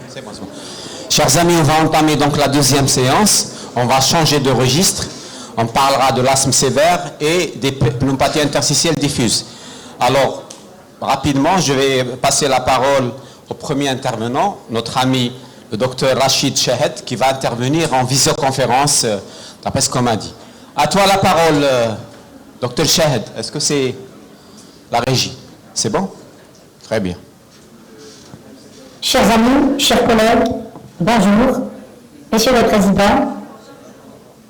C'est bon, c'est bon. Chers amis, on va entamer donc la deuxième séance. On va changer de registre. On parlera de l'asthme sévère et des pneumopathies interstitielles diffuses. Alors, rapidement, je vais passer la parole au premier intervenant, notre ami le docteur Rachid Shahed, qui va intervenir en visioconférence, d'après ce qu'on m'a dit. À toi la parole, docteur Shahed. Est-ce que c'est la régie? C'est bon? Très bien. Chers amis, chers collègues, bonjour. Monsieur le Président,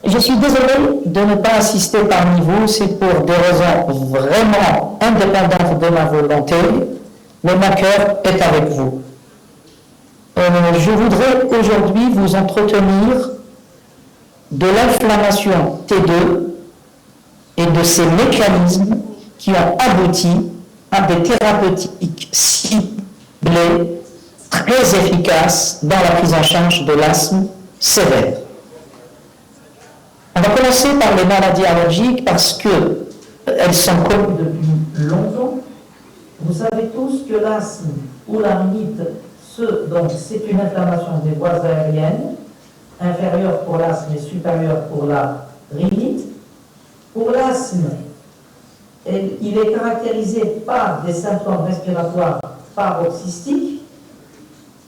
je suis désolé de ne pas assister parmi vous, c'est pour des raisons vraiment indépendantes de ma volonté, mais mon cœur est avec vous. Je voudrais aujourd'hui vous entretenir de l'inflammation T2 et de ses mécanismes qui ont abouti à des thérapeutiques ciblées très efficaces dans la prise en charge de l'asthme sévère. On va commencer par les maladies allergiques parce qu'elles sont connues depuis longtemps. Vous savez tous que l'asthme ou la rhinite, c'est une inflammation des voies aériennes, inférieure pour l'asthme et supérieure pour la rhinite. Pour l'asthme, il est caractérisé par des symptômes respiratoires paroxystiques,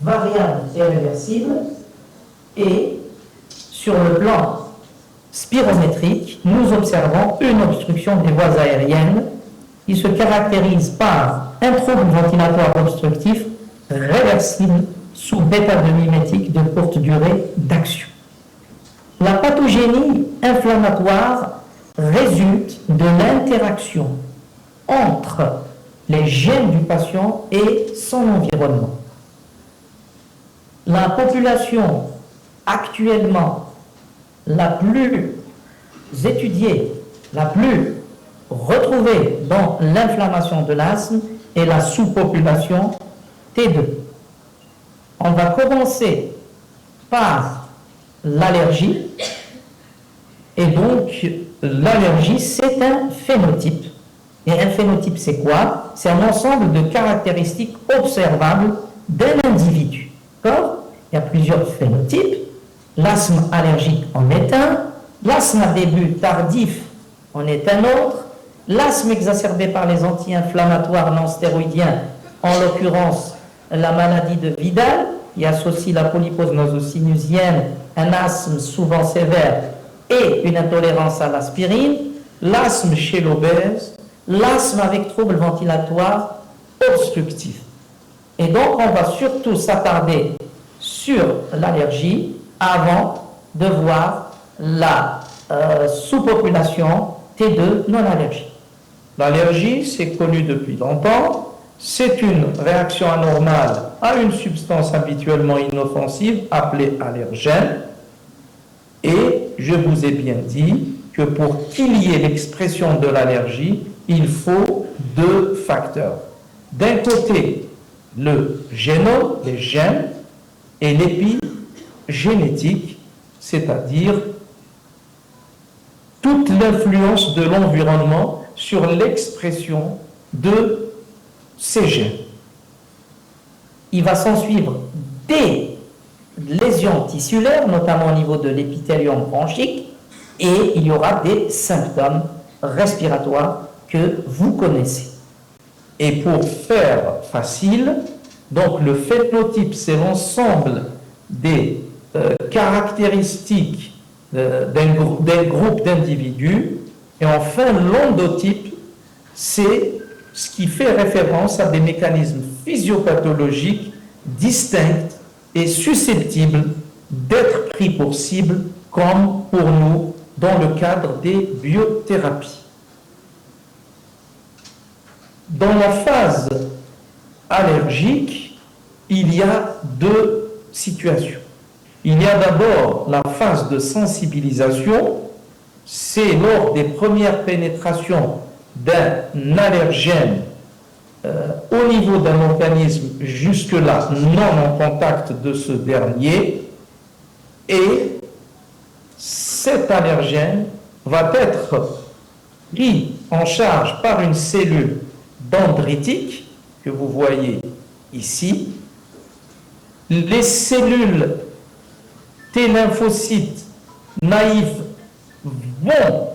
variables et réversibles, et sur le plan spirométrique, nous observons une obstruction des voies aériennes qui se caractérise par un trouble ventilatoire obstructif réversible sous bêta-2-mimétique de courte durée d'action. La pathogénie inflammatoire résulte de l'interaction entre les gènes du patient et son environnement. La population actuellement la plus étudiée, la plus retrouvée dans l'inflammation de l'asthme est la sous-population T2. On va commencer par l'allergie. Et donc, l'allergie, c'est un phénotype. Et un phénotype, c'est quoi? C'est un ensemble de caractéristiques observables d'un individu. D'accord? Il y a plusieurs phénotypes. L'asthme allergique en est un. L'asthme à début tardif en est un autre. L'asthme exacerbé par les anti-inflammatoires non stéroïdiens, en l'occurrence la maladie de Vidal, qui associe la polypose nasosinusienne, un asthme souvent sévère et une intolérance à l'aspirine, l'asthme chez l'obèse, l'asthme avec troubles ventilatoires obstructifs. Et donc, on va surtout s'attarder sur l'allergie avant de voir la sous-population T2 non-allergique. L'allergie, c'est connu depuis longtemps. C'est une réaction anormale à une substance habituellement inoffensive appelée allergène. Et je vous ai bien dit que pour qu'il y ait l'expression de l'allergie, il faut deux facteurs. D'un côté, le génome, les gènes, et l'épigénétique, c'est-à-dire toute l'influence de l'environnement sur l'expression de ces gènes. Il va s'en suivre des lésions tissulaires, notamment au niveau de l'épithélium bronchique, et il y aura des symptômes respiratoires que vous connaissez. Et pour faire facile, donc le phénotype, c'est l'ensemble des caractéristiques d'un groupe d'individus, et enfin l'endotype, c'est ce qui fait référence à des mécanismes physiopathologiques distincts et susceptibles d'être pris pour cible, comme pour nous dans le cadre des biothérapies. Dans la phase allergique, il y a deux situations. Il y a d'abord la phase de sensibilisation, c'est lors des premières pénétrations d'un allergène au niveau d'un organisme jusque-là non en contact de ce dernier, et cet allergène va être pris en charge par une cellule dendritique que vous voyez ici. Les cellules T lymphocytes naïves vont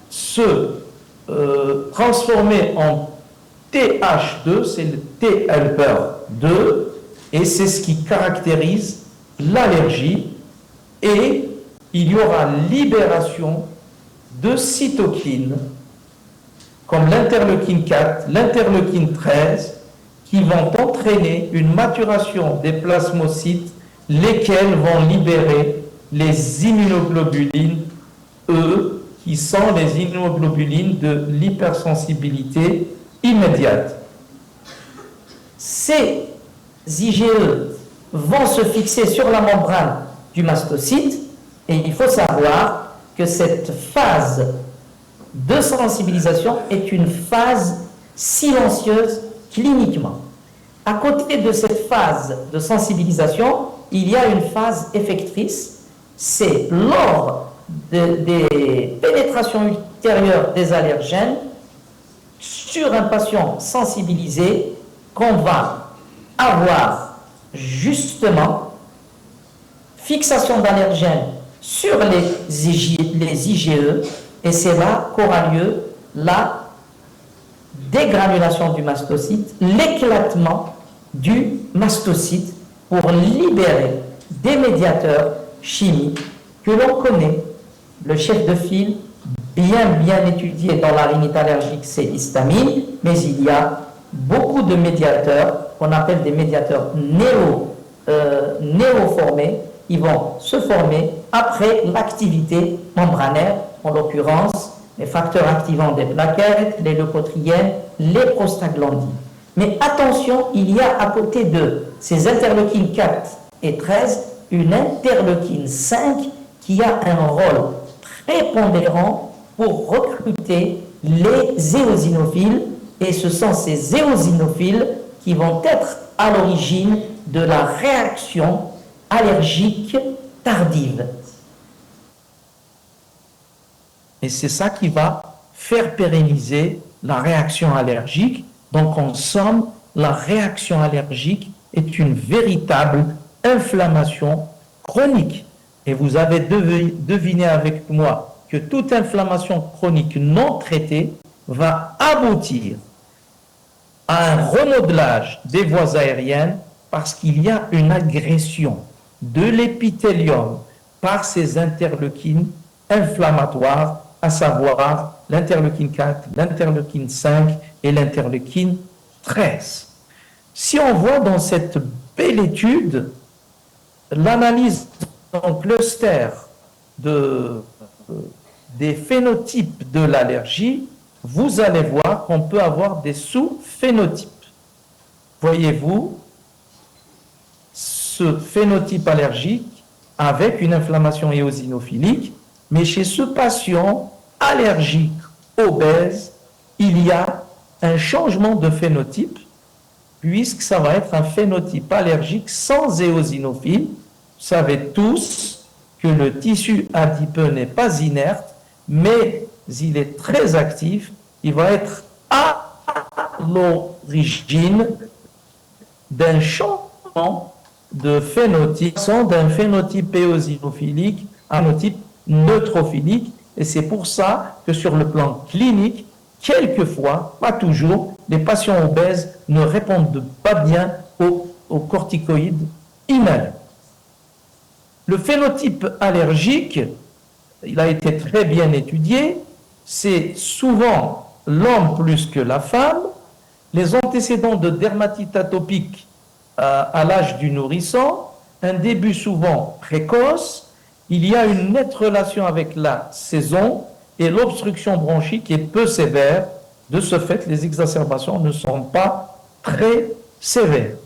se transformer en TH2, c'est le T helper 2, et c'est ce qui caractérise l'allergie, et il y aura libération de cytokines comme l'interleukine 4, l'interleukine 13, qui vont entraîner une maturation des plasmocytes, lesquels vont libérer les immunoglobulines E, qui sont les immunoglobulines de l'hypersensibilité immédiate. Ces IgE vont se fixer sur la membrane du mastocyte, et il faut savoir que cette phase de sensibilisation est une phase silencieuse cliniquement. À côté de cette phase de sensibilisation, il y a une phase effectrice, c'est lors des pénétrations ultérieures des allergènes sur un patient sensibilisé qu'on va avoir justement fixation d'allergènes sur les IgE, et c'est là qu'aura lieu la dégranulation du mastocyte, l'éclatement du mastocyte pour libérer des médiateurs chimiques que l'on connaît. Le chef de file, bien étudié dans la rhinite allergique, c'est l'histamine, mais il y a beaucoup de médiateurs qu'on appelle des médiateurs néoformés. Ils vont se former après l'activité membranaire, en l'occurrence les facteurs activants des plaquettes, les leucotriènes, les prostaglandines. Mais attention, il y a à côté de ces interleukines 4 et 13 une interleukine 5 qui a un rôle prépondérant pour recruter les éosinophiles, et ce sont ces éosinophiles qui vont être à l'origine de la réaction allergique tardive. Et c'est ça qui va faire pérenniser la réaction allergique. Donc en somme, la réaction allergique est une véritable inflammation chronique. Et vous avez deviné avec moi que toute inflammation chronique non traitée va aboutir à un remodelage des voies aériennes, parce qu'il y a une agression de l'épithélium par ces interleukines inflammatoires, à savoir l'interleukine 4, l'interleukine 5 et l'interleukine 13. Si on voit dans cette belle étude l'analyse en cluster des phénotypes de l'allergie, vous allez voir qu'on peut avoir des sous-phénotypes. Voyez-vous ce phénotype allergique avec une inflammation éosinophilique, mais chez ce patient allergique obèse, il y a un changement de phénotype, puisque ça va être un phénotype allergique sans éosinophile. Vous savez tous que le tissu adipeux n'est pas inerte, mais il est très actif. Il va être à l'origine d'un changement de phénotype, d'un phénotype éosinophilique à un phénotype neutrophilique. Et c'est pour ça que sur le plan clinique, quelquefois, pas toujours, les patients obèses ne répondent pas bien aux corticoïdes inhalés. Le phénotype allergique, il a été très bien étudié, c'est souvent l'homme plus que la femme. Les antécédents de dermatite atopique à l'âge du nourrisson, un début souvent précoce, il y a une nette relation avec la saison, et l'obstruction bronchique est peu sévère. De ce fait, les exacerbations ne sont pas très sévères.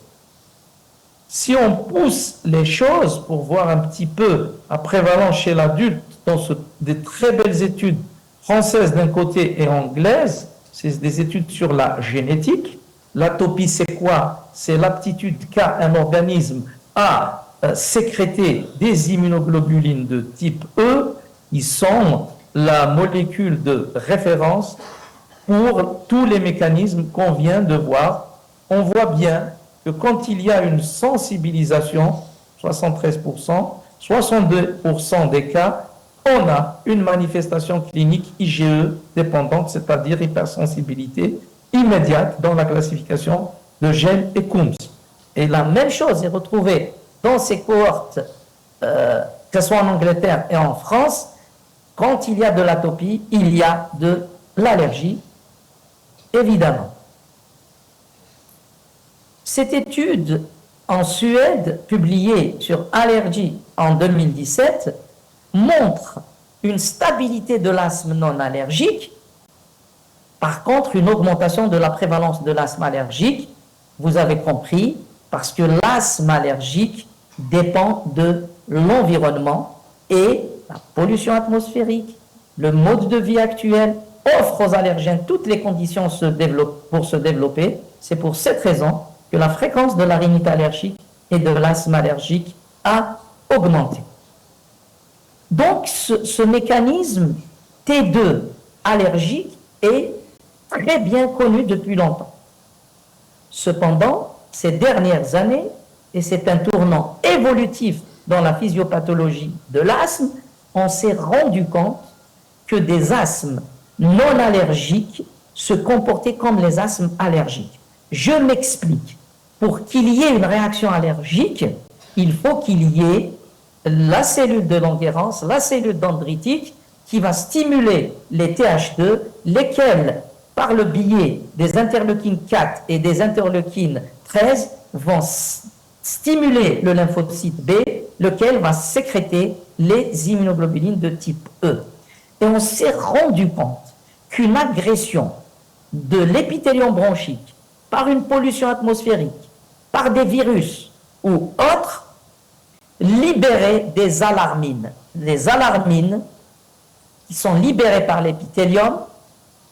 Si on pousse les choses pour voir un petit peu la prévalence chez l'adulte, dans des très belles études françaises d'un côté et anglaises, c'est des études sur la génétique. L'atopie, c'est quoi? C'est l'aptitude qu'a un organisme à sécréter des immunoglobulines de type E. Ils sont la molécule de référence pour tous les mécanismes qu'on vient de voir. On voit bien que quand il y a une sensibilisation, 73%, 62% des cas, on a une manifestation clinique IgE dépendante, c'est-à-dire hypersensibilité immédiate dans la classification de Gell et Coombs. Et la même chose est retrouvée dans ces cohortes, que ce soit en Angleterre et en France. Quand il y a de l'atopie, il y a de l'allergie, évidemment. Cette étude en Suède, publiée sur Allergy en 2017, montre une stabilité de l'asthme non allergique, par contre une augmentation de la prévalence de l'asthme allergique, vous avez compris, parce que l'asthme allergique dépend de l'environnement et la pollution atmosphérique, le mode de vie actuel offre aux allergènes toutes les conditions pour se développer. C'est pour cette raison que la fréquence de la rhinite allergique et de l'asthme allergique a augmenté. Donc, ce mécanisme T2 allergique est très bien connu depuis longtemps. Cependant, ces dernières années, et c'est un tournant évolutif dans la physiopathologie de l'asthme, on s'est rendu compte que des asthmes non allergiques se comportaient comme les asthmes allergiques. Je m'explique. Pour qu'il y ait une réaction allergique, il faut qu'il y ait la cellule de Langerhans, la cellule dendritique, qui va stimuler les Th2, lesquels, par le biais des interleukines 4 et des interleukines 13, vont stimuler le lymphocyte B, lequel va sécréter les immunoglobulines de type E. Et on s'est rendu compte qu'une agression de l'épithélium bronchique par une pollution atmosphérique, par des virus ou autres, libérait des alarmines. Les alarmines qui sont libérées par l'épithélium,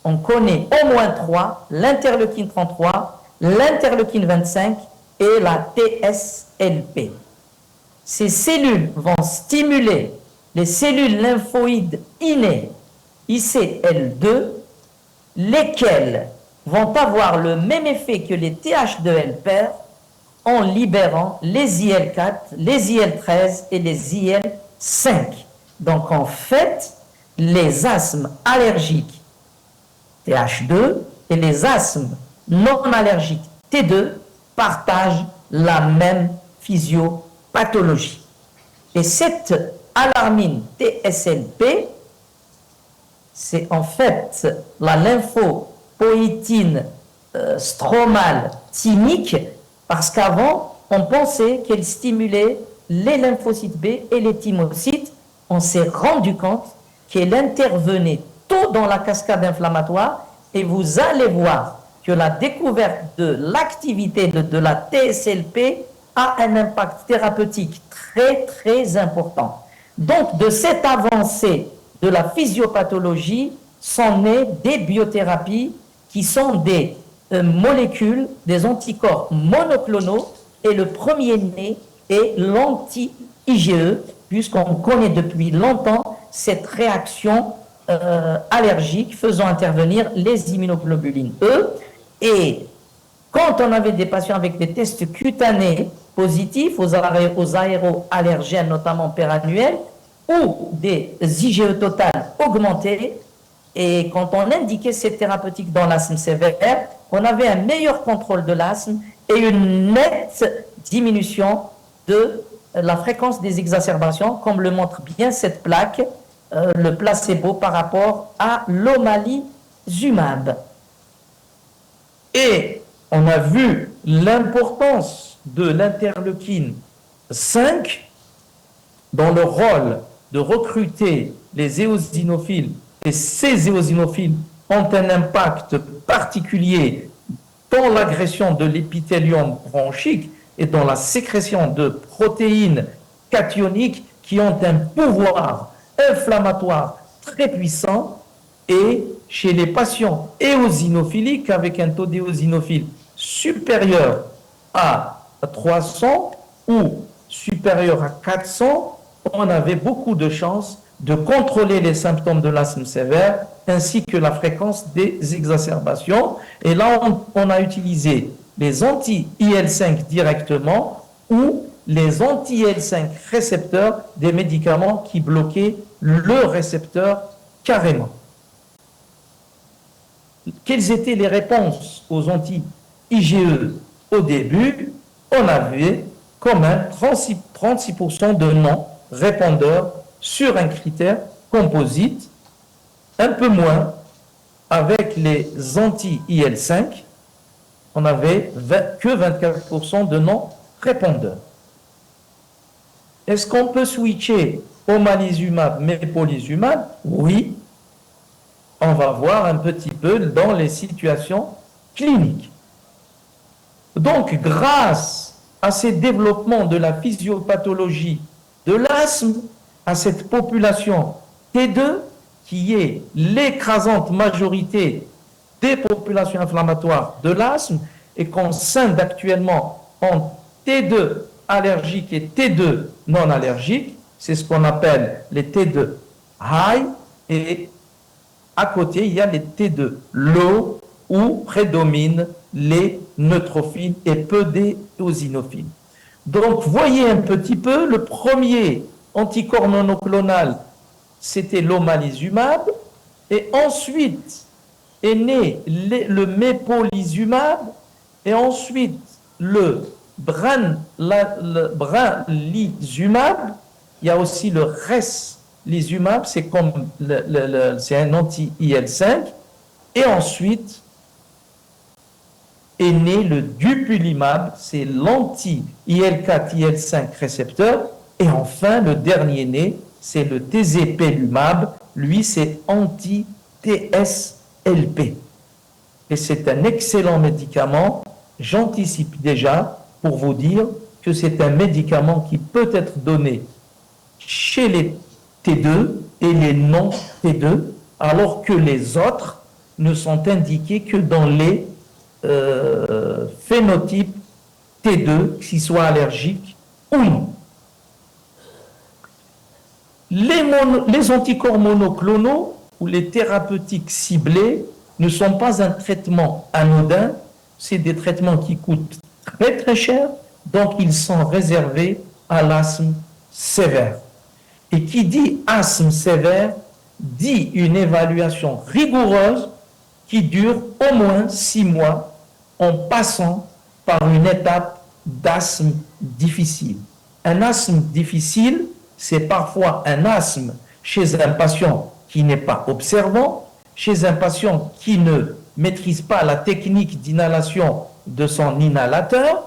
on connaît au moins 3, l'interleukine 33, l'interleukine 25 et la TSLP. Ces cellules vont stimuler les cellules lymphoïdes innées ICL2, lesquelles vont avoir le même effet que les Th2 helper en libérant les IL4, les IL13 et les IL5. Donc en fait, les asthmes allergiques Th2 et les asthmes non allergiques T2 partagent la même physiopathologie. Et cette alarmine TSLP, c'est en fait la lymphopoïétine stromale thymique, parce qu'avant, on pensait qu'elle stimulait les lymphocytes B et les thymocytes. On s'est rendu compte qu'elle intervenait tôt dans la cascade inflammatoire, et vous allez voir que la découverte de l'activité de la TSLP a un impact thérapeutique très très important. Donc de cette avancée de la physiopathologie sont nées des biothérapies qui sont des molécules, des anticorps monoclonaux, et le premier né est l'anti-IgE, puisqu'on connaît depuis longtemps cette réaction allergique faisant intervenir les immunoglobulines E. Et quand on avait des patients avec des tests cutanés positifs aux aéroallergènes, notamment pérannuels, ou des IgE totales augmentées, et quand on indiquait cette thérapeutique dans l'asthme sévère, on avait un meilleur contrôle de l'asthme et une nette diminution de la fréquence des exacerbations, comme le montre bien cette plaque, le placebo par rapport à l'omalizumab. Et on a vu l'importance de l'interleukine 5 dans le rôle de recruter les éosinophiles, et ces éosinophiles ont un impact particulier dans l'agression de l'épithélium bronchique et dans la sécrétion de protéines cationiques qui ont un pouvoir inflammatoire très puissant. Et chez les patients éosinophiliques avec un taux d'éosinophile supérieur à 300 ou supérieur à 400, on avait beaucoup de chances de contrôler les symptômes de l'asthme sévère ainsi que la fréquence des exacerbations. Et là, on a utilisé les anti-IL-5 directement ou les anti-IL-5 récepteurs des médicaments qui bloquaient le récepteur carrément. Quelles étaient les réponses aux anti-IgE au début? On avait quand même 36% de non-répondeurs sur un critère composite, un peu moins avec les anti-IL-5, on n'avait que 24% de non-répondeurs. Est-ce qu'on peut switcher omalizumab, mepolizumab? Oui, on va voir un petit peu dans les situations cliniques. Donc, grâce à ces développements de la physiopathologie de l'asthme, à cette population T2, qui est l'écrasante majorité des populations inflammatoires de l'asthme, et qu'on scinde actuellement en T2 allergiques et T2 non allergiques, c'est ce qu'on appelle les T2 high, et à côté, il y a les T2 low, où prédominent les neutrophiles et peu des eosinophiles. Donc, voyez un petit peu, le premier anticorps monoclonal, c'était l'omalizumab, et ensuite est né le mepolizumab, et ensuite le branlizumab, il y a aussi le reslizumab, c'est comme c'est un anti-IL-5, et ensuite est né le dupilumab, c'est l'anti-IL-4, IL-5 récepteur, et enfin le dernier né, c'est le tezepelumab, lui c'est anti-TSLP. Et c'est un excellent médicament, j'anticipe déjà pour vous dire que c'est un médicament qui peut être donné chez les T2 et les non-T2, alors que les autres ne sont indiqués que dans les phénotypes T2, qu'ils soient allergiques ou non. Les anticorps monoclonaux ou les thérapeutiques ciblées ne sont pas un traitement anodin, c'est des traitements qui coûtent très très cher, donc ils sont réservés à l'asthme sévère. Et qui dit asthme sévère dit une évaluation rigoureuse qui dure au moins 6 mois en passant par une étape d'asthme difficile. Un asthme difficile, c'est parfois un asthme chez un patient qui n'est pas observant, chez un patient qui ne maîtrise pas la technique d'inhalation de son inhalateur.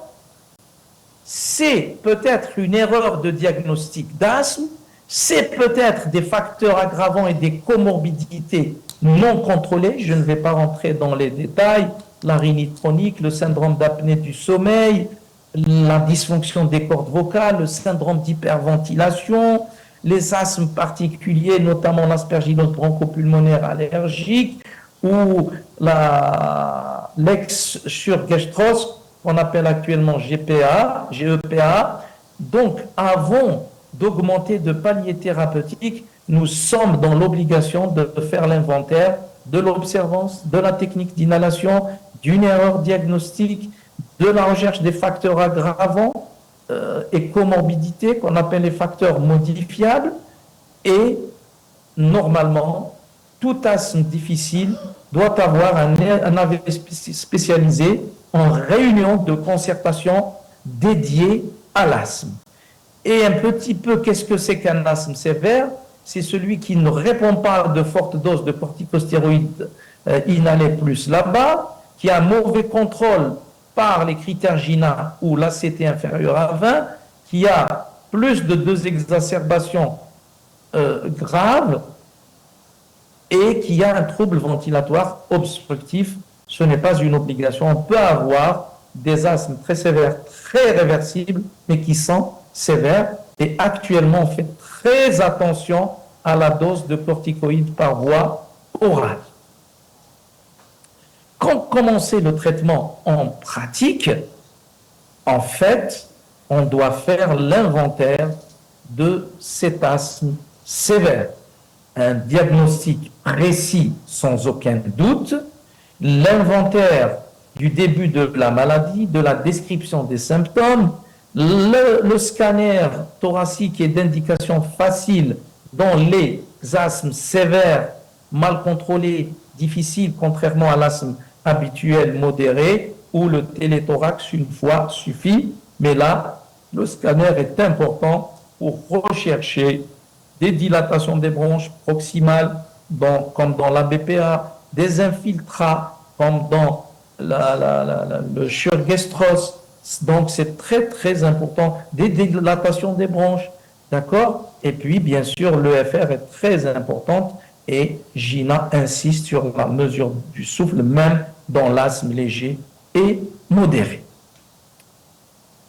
C'est peut-être une erreur de diagnostic d'asthme, c'est peut-être des facteurs aggravants et des comorbidités non contrôlées. Je ne vais pas rentrer dans les détails, la rhinite chronique, le syndrome d'apnée du sommeil, la dysfonction des cordes vocales, le syndrome d'hyperventilation, les asthmes particuliers, notamment l'aspergillose bronchopulmonaire allergique ou l'ex-surgastros, qu'on appelle actuellement GEPA. Donc, avant d'augmenter de paliers thérapeutiques, nous sommes dans l'obligation de faire l'inventaire de l'observance, de la technique d'inhalation, d'une erreur diagnostique, de la recherche des facteurs aggravants et comorbidités qu'on appelle les facteurs modifiables. Et normalement, tout asthme difficile doit avoir un AV spécialisé en réunion de concertation dédiée à l'asthme. Et un petit peu, qu'est-ce que c'est qu'un asthme sévère? C'est celui qui ne répond pas à de fortes doses de corticostéroïdes inhalés plus là-bas, qui a un mauvais contrôle par les critères GINA ou l'ACT inférieur à 20, qui a plus de 2 exacerbations graves et qui a un trouble ventilatoire obstructif. Ce n'est pas une obligation. On peut avoir des asthmes très sévères, très réversibles, mais qui sont sévères. Et actuellement, on fait très attention à la dose de corticoïdes par voie orale. Quand commencer le traitement en pratique, en fait, on doit faire l'inventaire de cet asthme sévère. un diagnostic précis sans aucun doute, l'inventaire du début de la maladie, de la description des symptômes, le scanner thoracique est d'indication facile dans les asthmes sévères, mal contrôlés, difficiles, contrairement à l'asthme habituel modéré, où le téléthorax une fois suffit. Mais là, le scanner est important pour rechercher des dilatations des bronches proximales, comme dans la BPA, des infiltrats, comme dans le Schurgestros. Donc, c'est très, très important. Des dilatations des bronches, d'accord? Et puis, bien sûr, l'EFR est très importante et Gina insiste sur la mesure du souffle, même dans l'asthme léger et modéré.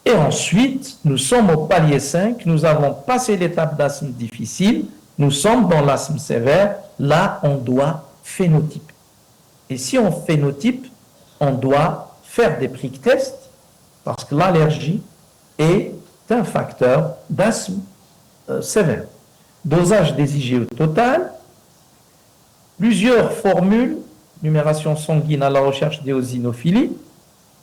Et ensuite, nous sommes au palier 5, nous avons passé l'étape d'asthme difficile, nous sommes dans l'asthme sévère, là, on doit phénotyper. Et si on phénotype, on doit faire des prick tests, parce que l'allergie est un facteur d'asthme sévère. Dosage des IgE total, plusieurs formules, numération sanguine à la recherche d'éosinophilie,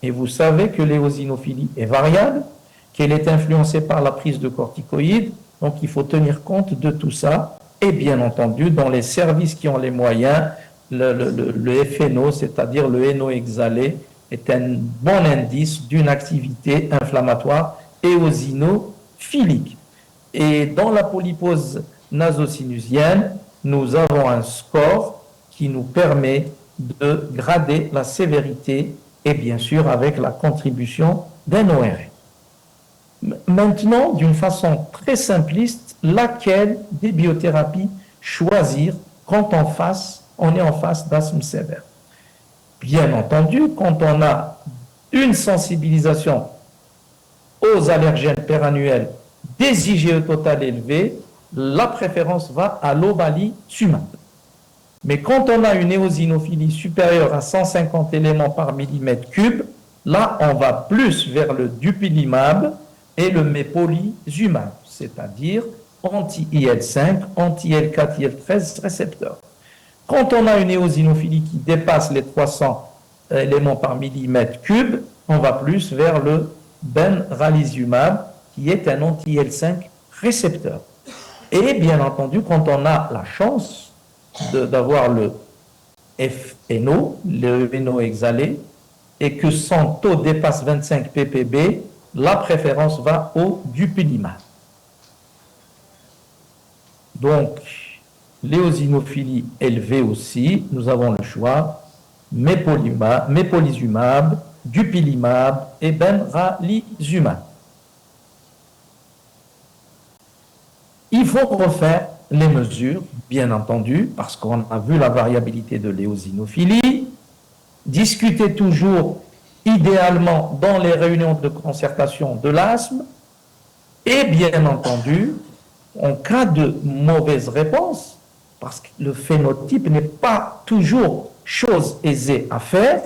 et vous savez que l'éosinophilie est variable, qu'elle est influencée par la prise de corticoïdes, donc il faut tenir compte de tout ça, et bien entendu, dans les services qui ont les moyens, le FNO, c'est-à-dire le NO exhalé, est un bon indice d'une activité inflammatoire éosinophilique. Et dans la polypose nasosinusienne, nous avons un score qui nous permet de grader la sévérité et bien sûr avec la contribution d'un ORL. Maintenant, d'une façon très simpliste, laquelle des biothérapies choisir quand on est en face d'asthme sévère? Bien entendu, quand on a une sensibilisation aux allergènes perannuels des IgE total élevés, la préférence va à l'obalizumab. Mais quand on a une éosinophilie supérieure à 150 éléments par millimètre cube, là, on va plus vers le dupilumab et le mepolizumab, c'est-à-dire anti-IL5, anti-IL4, IL13 récepteurs. Quand on a une éosinophilie qui dépasse les 300 éléments par millimètre cube, on va plus vers le benralizumab, qui est un anti-IL5 récepteur. Et bien entendu, quand on a la chance d'avoir le FNO, le NO exhalé, et que son taux dépasse 25 ppb, la préférence va au dupilumab. Donc, l'éosinophilie élevée aussi, nous avons le choix, mepolizumab, dupilumab et benralizumab. Il faut refaire les mesures, bien entendu, parce qu'on a vu la variabilité de l'éosinophilie, discuter toujours idéalement dans les réunions de concertation de l'asthme, et bien entendu, en cas de mauvaise réponse, parce que le phénotype n'est pas toujours chose aisée à faire,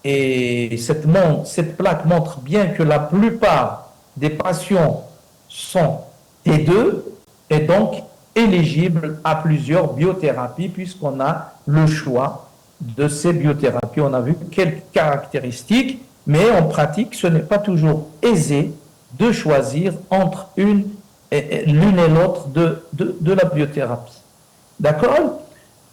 et cette plaque montre bien que la plupart des patients sont T2 et donc éligibles à plusieurs biothérapies puisqu'on a le choix de ces biothérapies. On a vu quelques caractéristiques, mais en pratique, ce n'est pas toujours aisé de choisir entre l'une et l'autre de la biothérapie. D'accord?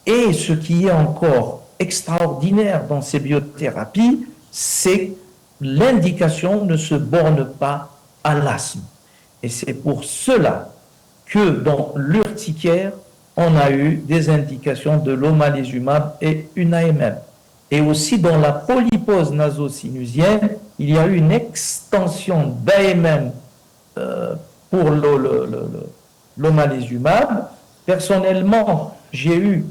Et ce qui est encore extraordinaire dans ces biothérapies, c'est l'indication ne se borne pas à l'asthme. Et c'est pour cela que dans l'urticaire, on a eu des indications de l'omalizumab et une AMM. Et aussi dans la polypose nasosinusienne, il y a eu une extension d'AMM pour l'omalizumab. Personnellement, j'ai eu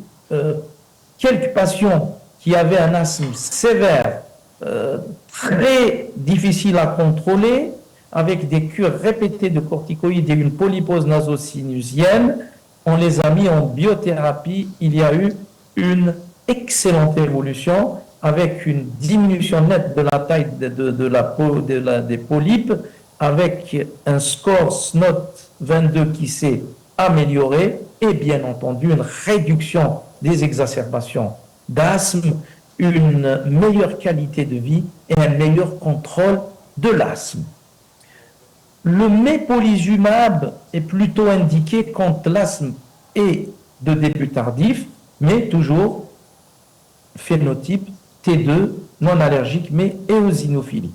quelques patients qui avaient un asthme sévère, très difficile à contrôler, avec des cures répétées de corticoïdes et une polypose nasosinusienne. On les a mis en biothérapie. Il y a eu une excellente évolution avec une diminution nette de la taille des polypes, avec un score SNOT 22 qui s'est amélioré et bien entendu une réduction des exacerbations d'asthme, une meilleure qualité de vie et un meilleur contrôle de l'asthme. Le mépolizumab est plutôt indiqué quand l'asthme est de début tardif, mais toujours phénotype T2, non allergique, mais éosinophilique.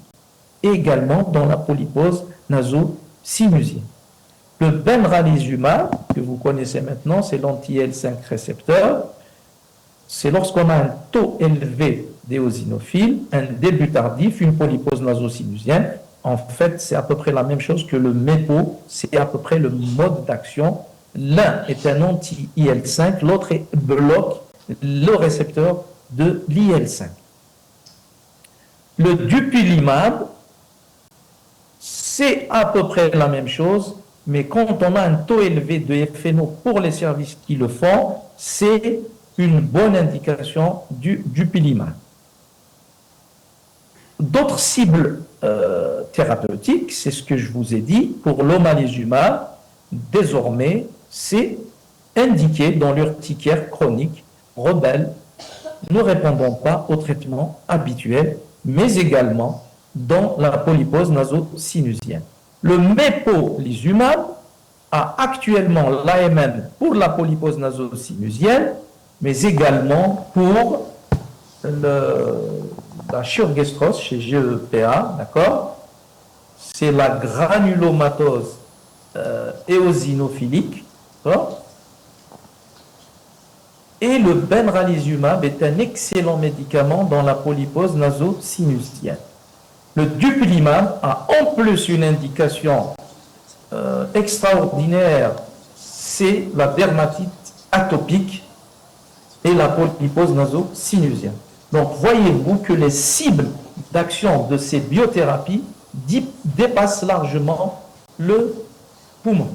Et également dans la polypose naso-sinusienne. Le benralizumab, que vous connaissez maintenant, c'est l'anti-L5 récepteur. C'est lorsqu'on a un taux élevé d'éosinophiles, un début tardif, une polypose naso-sinusienne. En fait, c'est à peu près la même chose que le MEPO, c'est à peu près le mode d'action. L'un est un anti-IL5, l'autre bloque le récepteur de l'IL5. Le dupilumab, c'est à peu près la même chose, mais quand on a un taux élevé de FNO pour les services qui le font, c'est une bonne indication du dupilumab. D'autres cibles thérapeutiques, c'est ce que je vous ai dit, pour l'omalizumab, désormais, c'est indiqué dans l'urticaire chronique rebelle, ne répondant pas au traitement habituel, mais également dans la polypose naso-sinusienne. Le mépolizumab a actuellement l'AMM pour la polypose naso-sinusienne, mais également pour la chirurgiestrose chez GEPA, d'accord? C'est la granulomatose éosinophilique, d'accord? Et le benralizumab est un excellent médicament dans la polypose naso-sinusienne. Le dupilumab a en plus une indication extraordinaire, c'est la dermatite atopique et la polypose naso-sinusienne. Donc voyez-vous que les cibles d'action de ces biothérapies dépassent largement le poumon.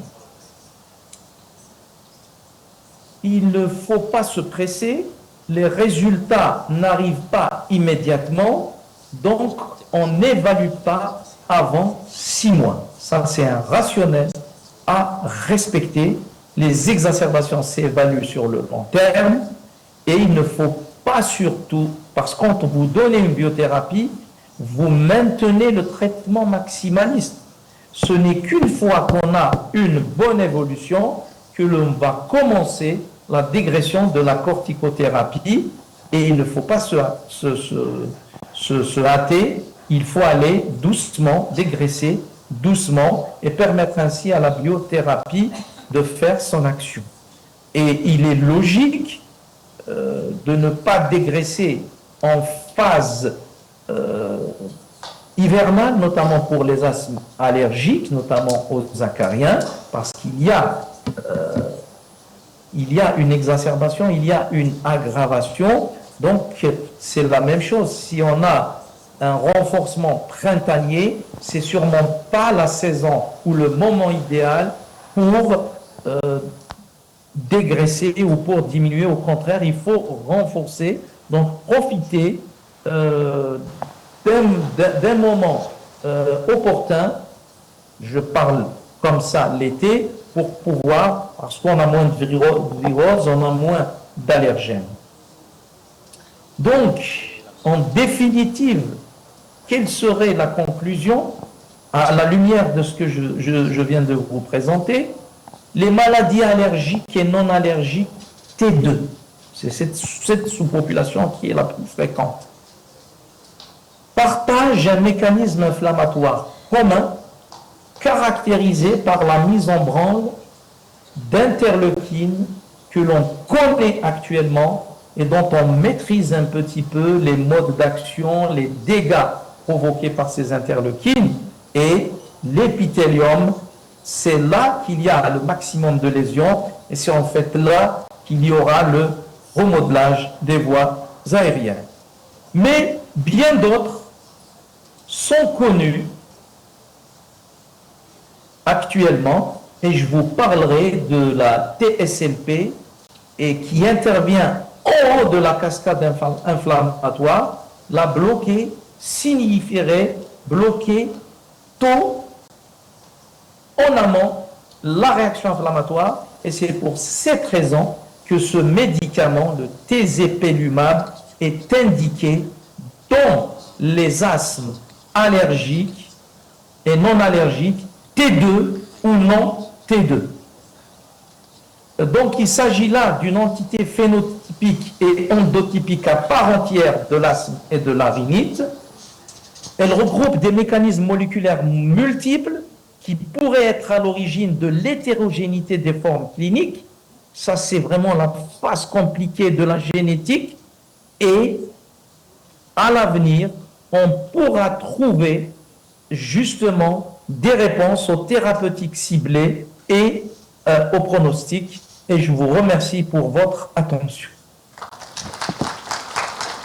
Il ne faut pas se presser, les résultats n'arrivent pas immédiatement, donc on n'évalue pas avant 6 mois. Ça, c'est un rationnel à respecter. Les exacerbations s'évaluent sur le long terme et il ne faut pas surtout, parce que quand vous donnez une biothérapie, vous maintenez le traitement maximaliste. Ce n'est qu'une fois qu'on a une bonne évolution que l'on va commencer la dégression de la corticothérapie et il ne faut pas se hâter, il faut aller doucement, dégraisser doucement et permettre ainsi à la biothérapie de faire son action. Et il est logique de ne pas dégraisser en phase hivernale, notamment pour les asthmes allergiques, notamment aux acariens, parce qu'il y a une exacerbation, il y a une aggravation. Donc, c'est la même chose. Si on a un renforcement printanier, c'est sûrement pas la saison ou le moment idéal pour dégraisser ou pour diminuer. Au contraire, il faut renforcer. Donc, profiter d'un moment opportun, je parle comme ça l'été, pour pouvoir, parce qu'on a moins de virose, on a moins d'allergènes. Donc, en définitive, quelle serait la conclusion à la lumière de ce que je viens de vous présenter? Les maladies allergiques et non allergiques T2, c'est cette sous-population qui est la plus fréquente, partagent un mécanisme inflammatoire commun caractérisé par la mise en branle d'interleukines que l'on connaît actuellement et dont on maîtrise un petit peu les modes d'action, les dégâts provoqués par ces interleukines. Et l'épithélium, c'est là qu'il y a le maximum de lésions et c'est en fait là qu'il y aura le remodelage des voies aériennes. Mais bien d'autres sont connus actuellement, et je vous parlerai de la TSLP, et qui intervient en haut de la cascade inflammatoire. La bloquer signifierait bloquer tôt, en amont, la réaction inflammatoire Et c'est pour cette raison que ce médicament, le tezepelumab, est indiqué dans les asthmes allergiques et non allergiques, T2 ou non T2. Donc il s'agit là d'une entité phénotypique et endotypique à part entière de l'asthme et de la rhinite. Elle regroupe des mécanismes moléculaires multiples qui pourraient être à l'origine de l'hétérogénéité des formes cliniques. Ça, c'est vraiment la phase compliquée de la génétique. Et à l'avenir, on pourra trouver justement des réponses aux thérapeutiques ciblées et aux pronostics. Et je vous remercie pour votre attention.